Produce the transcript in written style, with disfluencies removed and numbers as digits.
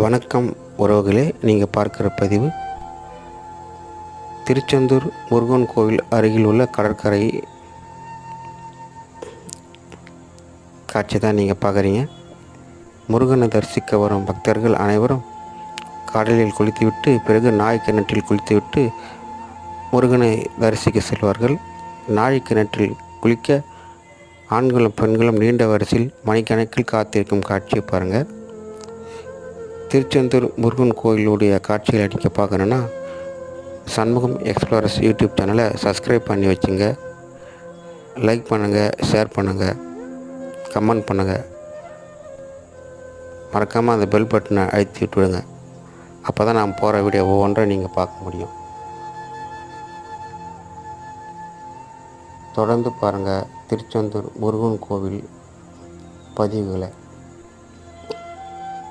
வணக்கம் உறவுகளே, நீங்கள் பார்க்குற பதிவு திருச்செந்தூர் முருகன் கோவில் அருகில் உள்ள கடற்கரை காட்சி தான் நீங்கள் பார்க்குறீங்க. முருகனை தரிசிக்க வரும் பக்தர்கள் அனைவரும் கடலில் குளித்துவிட்டு பிறகு நாய் கிணற்றில் குளித்துவிட்டு முருகனை தரிசிக்க செல்வார்கள். நாய் கிணற்றில் குளிக்க ஆண்களும் பெண்களும் நீண்ட வரிசையில் மணிக்கணக்கில் காத்திருக்கும் காட்சியை பாருங்கள். திருச்செந்தூர் முருகன் கோயிலுடைய காட்சிகள் அடிக்க பார்க்கணுன்னா சண்முகம் எக்ஸ்ப்ளோரர்ஸ் யூடியூப் சேனலை சப்ஸ்கிரைப் பண்ணி வச்சுங்க. லைக் பண்ணுங்கள், ஷேர் பண்ணுங்கள், கமெண்ட் பண்ணுங்கள். மறக்காமல் அந்த பெல் பட்டனை அழுத்தி விட்டுவிடுங்க. அப்போ தான் நான் போகிற வீடியோ ஒவ்வொன்றை நீங்கள் பார்க்க முடியும். தொடர்ந்து பாருங்கள் திருச்செந்தூர் முருகன் கோவில் பதிவுகளை.